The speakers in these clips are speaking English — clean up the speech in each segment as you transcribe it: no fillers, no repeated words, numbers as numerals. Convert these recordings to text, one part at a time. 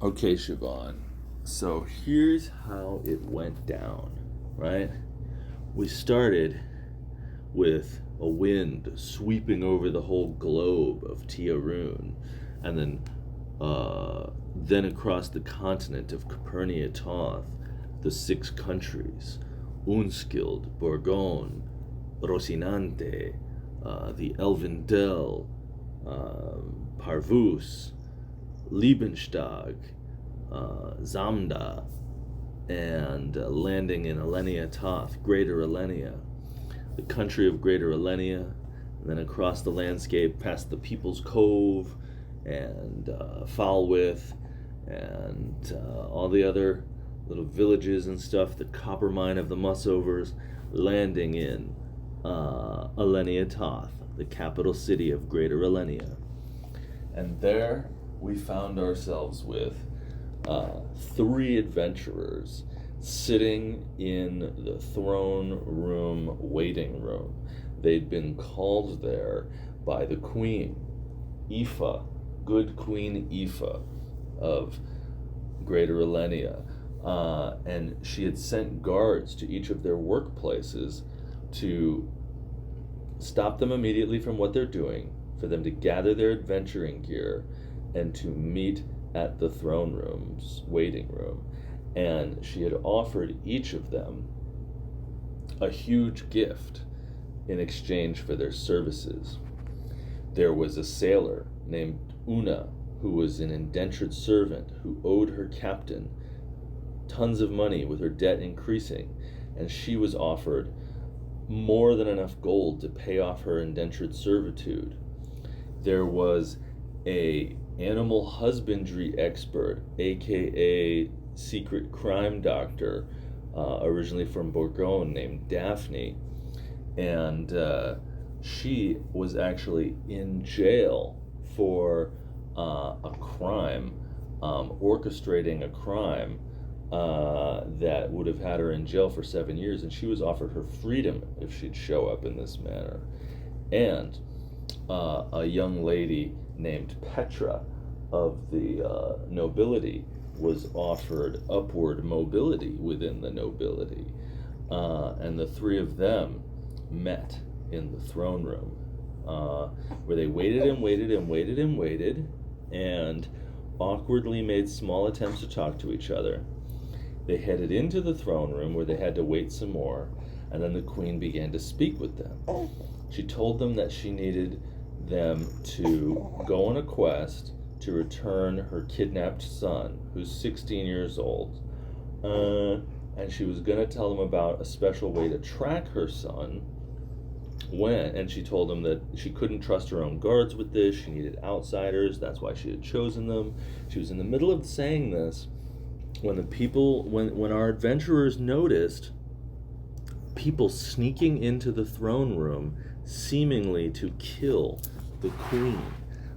Okay, Siobhan. So here's how it went down, right? We started with a wind sweeping over the whole globe of Tiarun, and then across the continent of Cappyrnia Toth, the 6 countries: Unskild, Bourgogne, Rocinante, the Elvindel, Parvus, Liebenstag, Zamda, and landing in Elenia Toth, Greater Elenia, the country of Greater Elenia, and then across the landscape past the People's Cove and Falwith and all the other little villages and stuff, the copper mine of the Mussovers, landing in Elenia Toth, the capital city of Greater Elenia. And there we found ourselves with 3 adventurers sitting in the throne room waiting room. They'd been called there by the queen, Aoife, good Queen Aoife of Greater Elenia, and she had sent guards to each of their workplaces to stop them immediately from what they're doing, for them to gather their adventuring gear, and to meet at the throne room's waiting room. And she had offered each of them a huge gift in exchange for their services. There was a sailor named Una, who was an indentured servant who owed her captain tons of money, with her debt increasing, and she was offered more than enough gold to pay off her indentured servitude. There was a animal husbandry expert, aka secret crime doctor, originally from Bourgogne, named Daphne, and she was actually in jail for a crime, orchestrating a crime that would have had her in jail for 7 years, and she was offered her freedom if she'd show up in this manner. And a young lady named Petra of the nobility was offered upward mobility within the nobility, and the 3 of them met in the throne room, where they waited and waited and waited and waited, and awkwardly made small attempts to talk to each other. They headed into the throne room, where they had to wait some more, and then the queen began to speak with them. She told them that she needed them to go on a quest to return her kidnapped son, who's 16 years old, and she was going to tell them about a special way to track her son. And she told them that she couldn't trust her own guards with this. She needed outsiders. That's why she had chosen them. She was in the middle of saying this when when our adventurers noticed people sneaking into the throne room, seemingly to kill the queen.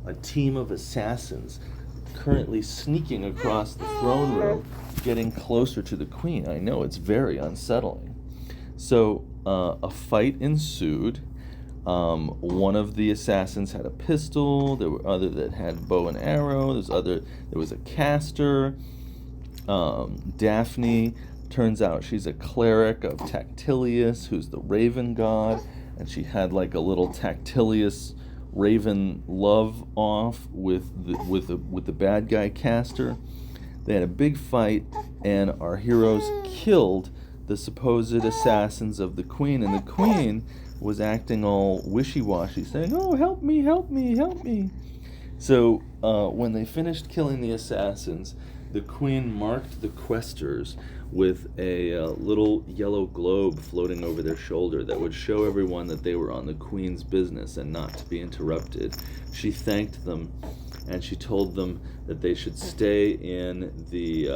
A team of assassins currently sneaking across the throne room, getting closer to the queen. I know, it's very unsettling. So a fight ensued. One of the assassins had a pistol. There were other that had bow and arrow. There was a caster. Daphne, turns out she's a cleric of Tactilius, who's the raven god, and she had like a little Tactilius raven love off with the bad guy caster. They had a big fight, and our heroes killed the supposed assassins of the queen, and the queen was acting all wishy-washy, saying, "Oh, help me, help me, help me." So when they finished killing the assassins, the queen marked the questers with a little yellow globe floating over their shoulder that would show everyone that they were on the queen's business and not to be interrupted. She thanked them, and she told them that they should stay in the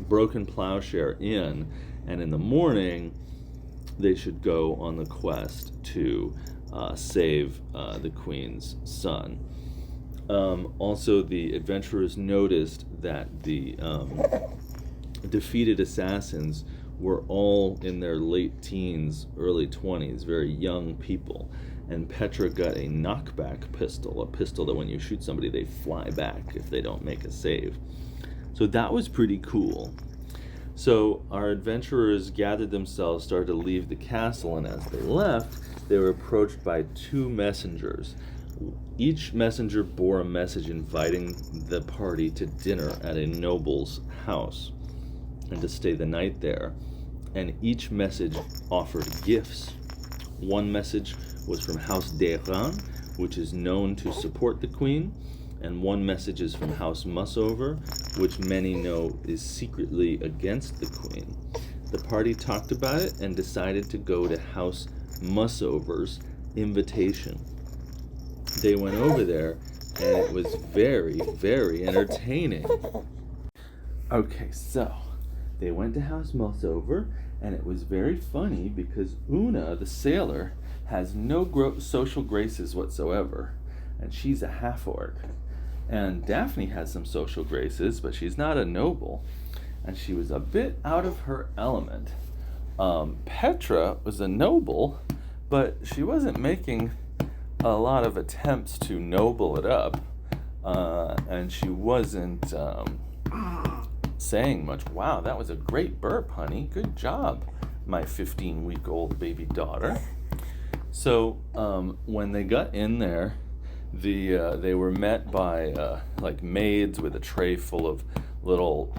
Broken Plowshare Inn, and in the morning they should go on the quest to save the queen's son. Also, the adventurers noticed that the defeated assassins were all in their late teens, early 20s, very young people. and Petra got a knockback pistol, a pistol that when you shoot somebody, they fly back if they don't make a save. So that was pretty cool. So our adventurers gathered themselves, started to leave the castle, and as they left, they were approached by 2 messengers. Each messenger bore a message inviting the party to dinner at a noble's house and to stay the night there. And each message offered gifts. One message was from House Dannil, which is known to support the queen, and one message is from House Mussover, which many know is secretly against the queen. The party talked about it and decided to go to House Mussover's invitation. They went over there, and it was very, very entertaining. Okay, so they went to House Mussover, and it was very funny because Una, the sailor, has no social graces whatsoever, and she's a half-orc. And Daphne has some social graces, but she's not a noble, and she was a bit out of her element. Petra was a noble, but she wasn't making a lot of attempts to noble it up, and she wasn't saying much. Wow, that was a great burp, honey. Good job, my 15-week-old baby daughter. So when they got in there, they were met by like maids with a tray full of little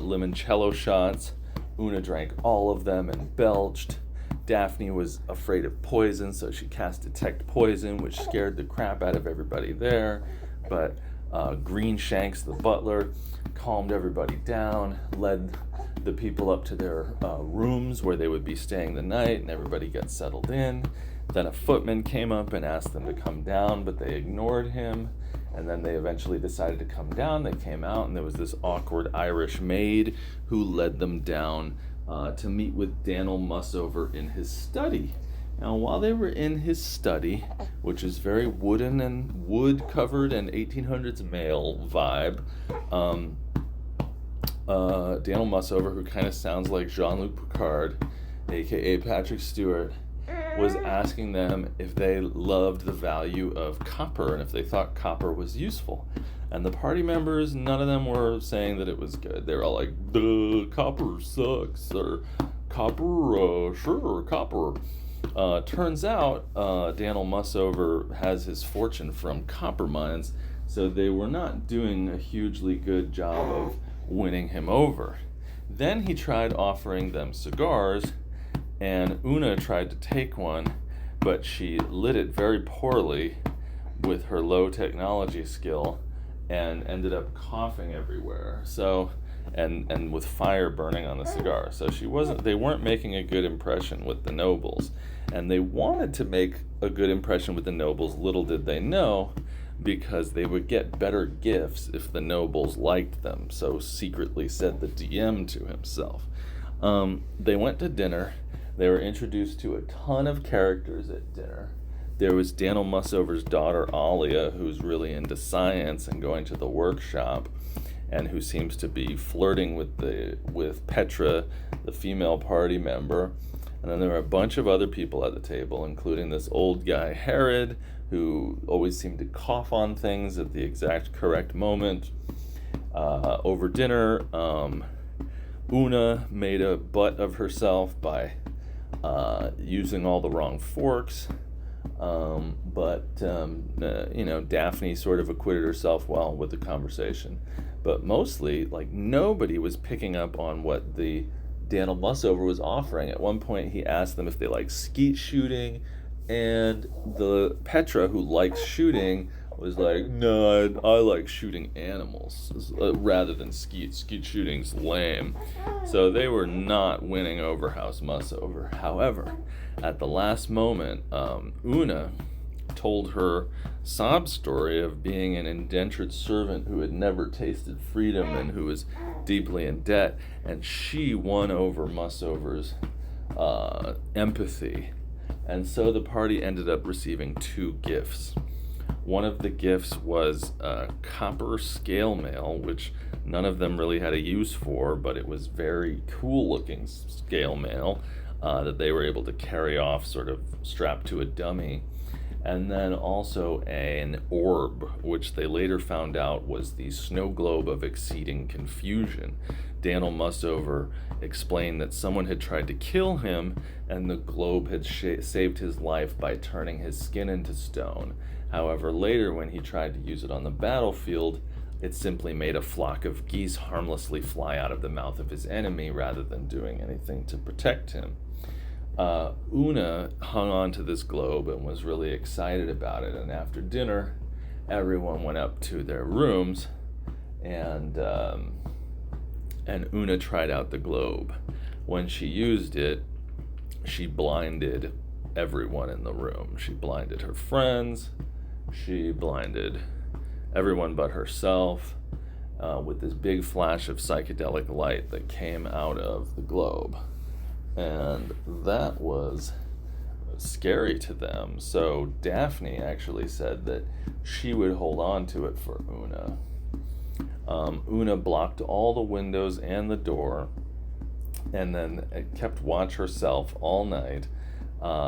limoncello shots. Una drank all of them and belched. Daphne was afraid of poison, so she cast Detect Poison, which scared the crap out of everybody there. But Green Shanks, the butler, calmed everybody down, led the people up to their rooms where they would be staying the night, and everybody got settled in. Then a footman came up and asked them to come down, but they ignored him. And then they eventually decided to come down. They came out, and there was this awkward Irish maid who led them down to meet with Dannil Mussover in his study. Now, while they were in his study, which is very wooden and wood-covered and 1800s male vibe, Dannil Mussover, who kind of sounds like Jean-Luc Picard, a.k.a. Patrick Stewart, was asking them if they loved the value of copper and if they thought copper was useful. And the party members, none of them were saying that it was good. They were all like, duh, copper sucks, or copper, sure, copper. Turns out Dannil Mussover has his fortune from copper mines, so they were not doing a hugely good job of winning him over. Then he tried offering them cigars, and Una tried to take one, but she lit it very poorly with her low technology skill and ended up coughing everywhere. So, and with fire burning on the cigar. So they weren't making a good impression with the nobles. And they wanted to make a good impression with the nobles, little did they know, because they would get better gifts if the nobles liked them. So secretly said the DM to himself. They went to dinner. They were introduced to a ton of characters at dinner. There was Dannil Mussover's daughter, Alia, who's really into science and going to the workshop, and who seems to be flirting with Petra, the female party member. And then there were a bunch of other people at the table, including this old guy, Horrid, who always seemed to cough on things at the exact correct moment. Over dinner, Una made a butt of herself by using all the wrong forks, but Daphne sort of acquitted herself well with the conversation. But mostly, nobody was picking up on what the Dannil Mussover was offering. At one point, he asked them if they like skeet shooting, and the Petra, who likes shooting, was like, no, I like shooting animals rather than skeet. Skeet shooting's lame. So they were not winning over House Mussover. However, at the last moment, Una told her sob story of being an indentured servant who had never tasted freedom and who was deeply in debt, and she won over Mussover's empathy. And so the party ended up receiving 2 gifts. One of the gifts was a copper scale mail, which none of them really had a use for, but it was very cool-looking scale mail that they were able to carry off, sort of strapped to a dummy. and then also an orb, which they later found out was the snow globe of exceeding confusion. Dannil Mussover explained that someone had tried to kill him, and the globe had saved his life by turning his skin into stone. However, later when he tried to use it on the battlefield, it simply made a flock of geese harmlessly fly out of the mouth of his enemy rather than doing anything to protect him. Una hung on to this globe and was really excited about it, and after dinner, everyone went up to their rooms, and Una tried out the globe. When she used it, she blinded everyone in the room. She blinded her friends, she blinded everyone but herself, with this big flash of psychedelic light that came out of the globe. And that was scary to them. So Daphne actually said that she would hold on to it for Una. Una blocked all the windows and the door, and then kept watch herself all night.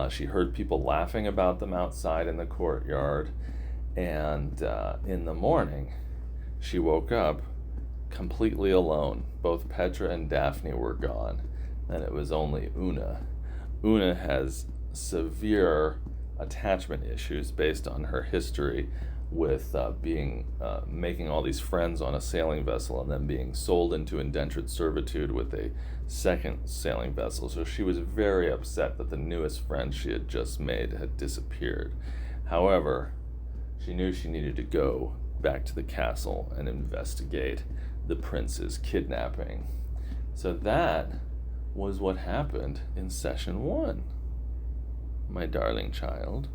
She heard people laughing about them outside in the courtyard, and in the morning, she woke up completely alone. Both Petra and Daphne were gone, and it was only Una. Una has severe attachment issues based on her history with making all these friends on a sailing vessel and then being sold into indentured servitude with a second sailing vessel. So she was very upset that the newest friend she had just made had disappeared. However, she knew she needed to go back to the castle and investigate the prince's kidnapping. So that was what happened in session 1, my darling child.